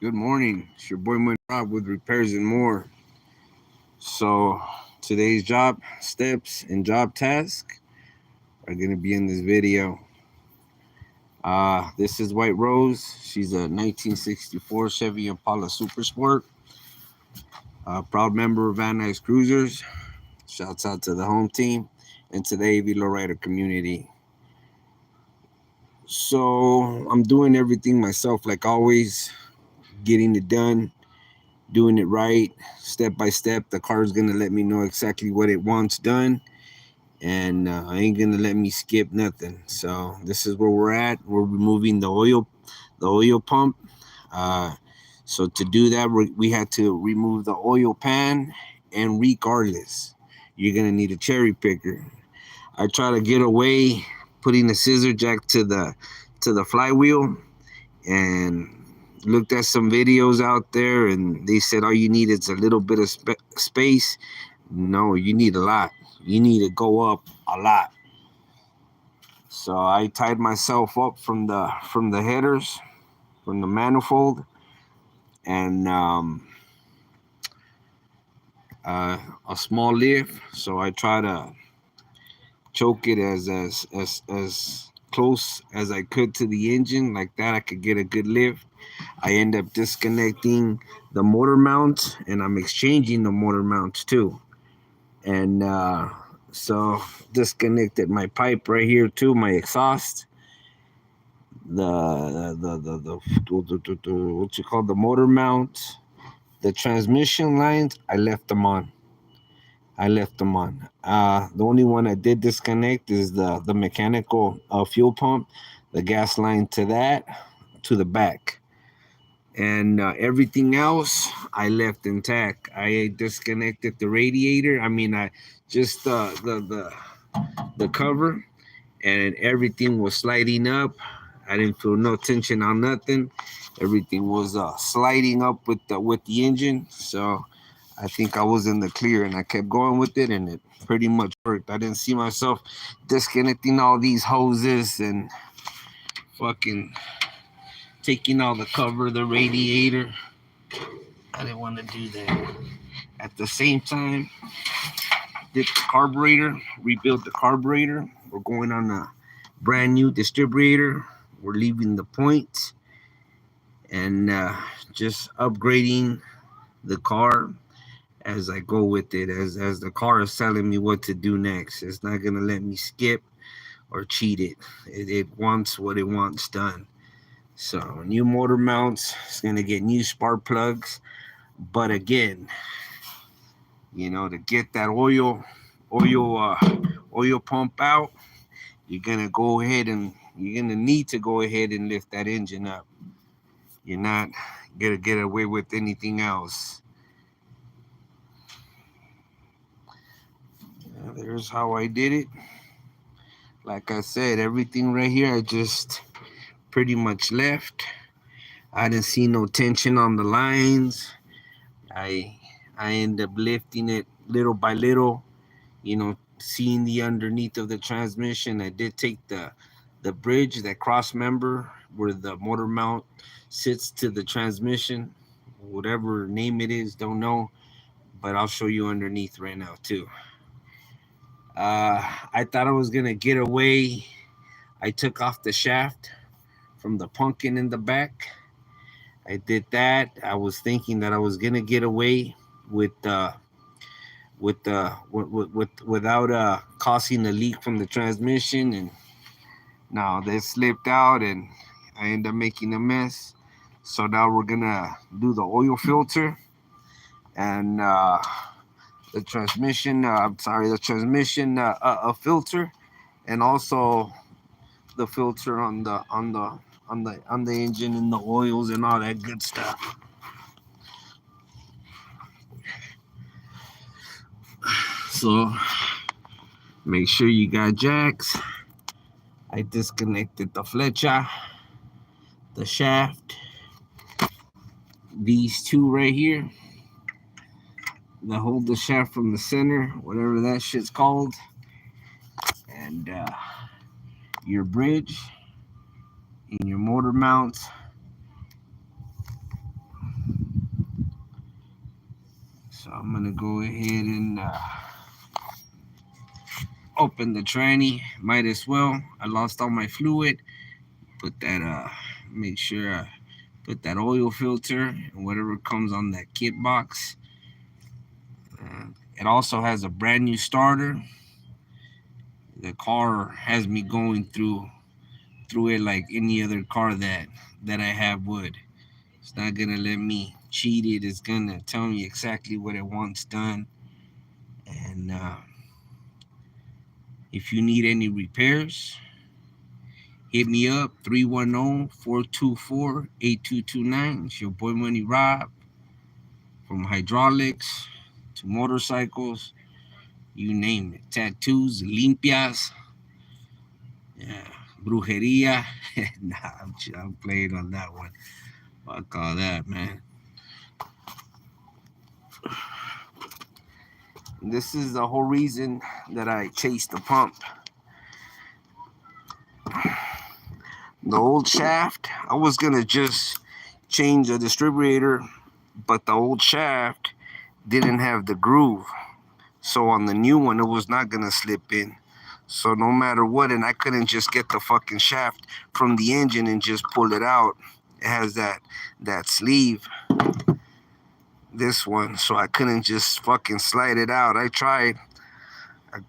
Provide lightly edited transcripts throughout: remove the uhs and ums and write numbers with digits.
Good morning. It's your boy Rob with Repairs and More. So today's job steps and job task are gonna be in this video. This is White Rose. She's a 1964 Chevy Impala Super Sport. Proud member of Van Nuys Cruisers. Shouts out to the home team and to the AV Lowrider community. So I'm doing everything myself, like always, getting it done, doing it right, step by step. The car is gonna let me know exactly what it wants done, and I ain't gonna let me skip nothing. So this is where we're at. We're removing the oil pump. Uh, so to do that, we had to remove the oil pan, and regardless, you're gonna need a cherry picker. I try to get away putting the scissor jack to the flywheel, and looked at some videos out there, and they said all you need is a little bit of space. No, you need a lot. You need to go up a lot. So I tied myself up from the headers, from the manifold, and a small lift. So I try to choke it as close as I could to the engine, like that I could get a good lift. I end up disconnecting the motor mounts, and I'm exchanging the motor mounts too. And so disconnected my pipe right here too, my exhaust, the what you call the motor mounts, the transmission lines. I left them on. The only one I did disconnect is the mechanical fuel pump, the gas line to that, to the back. And everything else I left intact. I disconnected the radiator. I just the cover, and everything was sliding up. I didn't feel no tension on nothing. Everything was sliding up with the engine. So I think I was in the clear, and I kept going with it, and it pretty much worked. I didn't see myself disconnecting all these hoses and fucking taking all the cover, the radiator. I didn't want to do that. At the same time, did the carburetor, rebuilt the carburetor. We're going on a brand new distributor. We're leaving the point, and just upgrading the car as I go with it, as the car is telling me what to do next. It's not gonna let me skip or cheat it. It wants what it wants done. So new motor mounts. It's gonna get new spark plugs. But again, to get that oil oil pump out, you're gonna need to go ahead and lift that engine up. You're not gonna get away with anything else. There's how I did it. Like I said, everything right here I just pretty much left. I didn't see no tension on the lines. I end up lifting it little by little, seeing the underneath of the transmission. I did take the bridge, that cross member where the motor mount sits to the transmission, whatever name it is, don't know, but I'll show you underneath right now too. I thought I was gonna get away. I took off the shaft from the pumpkin in the back. I did that. I was thinking that I was gonna get away with without causing a leak from the transmission, and now they slipped out, and I ended up making a mess. So now we're gonna do the oil filter and the transmission. The transmission filter, and also the filter on the engine and the oils and all that good stuff. So make sure you got jacks. I disconnected the flecha, the shaft, these two right here that hold the shaft from the center, whatever that shit's called, and your bridge and your motor mounts. So I'm gonna go ahead and open the tranny. Might as well. I lost all my fluid. Put that make sure I put that oil filter and whatever comes on that kit box. It also has a brand new starter. The car has me going through it like any other car that I have would. It's not gonna let me cheat it. It's gonna tell me exactly what it wants done. And if you need any repairs, hit me up 310-424-8229. It's your boy Money Rob. From hydraulics to motorcycles, you name it. Tattoos, limpias, yeah, brujeria. Nah, I'm playing on that one. Fuck all that, man. This is the whole reason that I chased the pump. The old shaft, I was gonna just change the distributor, but the old shaft didn't have the groove. So on the new one, it was not gonna slip in. So no matter what, and I couldn't just get the fucking shaft from the engine and just pull it out. It has that sleeve, this one, so I couldn't just fucking slide it out. I tried.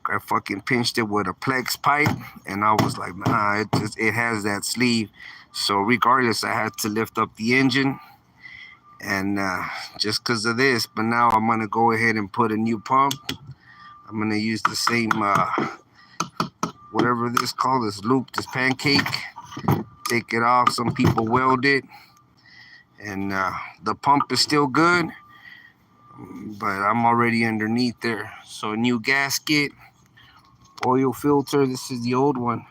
I fucking pinched it with a Plex pipe, and I was like, nah, it has that sleeve. So regardless, I had to lift up the engine, and just because of this. But now I'm gonna go ahead and put a new pump. I'm gonna use the same whatever this called, this loop, this pancake. Take it off. Some people weld it, and the pump is still good, but I'm already underneath there. So new gasket, oil filter. This is the old one.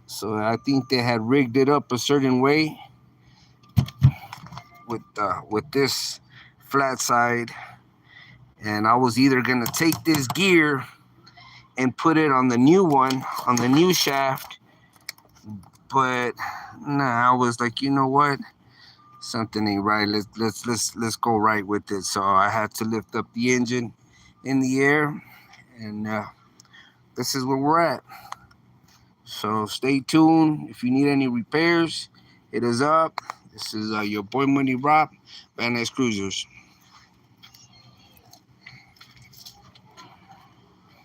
So I think they had rigged it up a certain way with this flat side, and I was either gonna take this gear and put it on the new one, on the new shaft, but nah, I was like, you know what? Something ain't right. Let's go right with it. So I had to lift up the engine in the air, and this is where we're at. So stay tuned. If you need any repairs, hit us up. This is your boy Money Rob, Van Nuys Cruisers.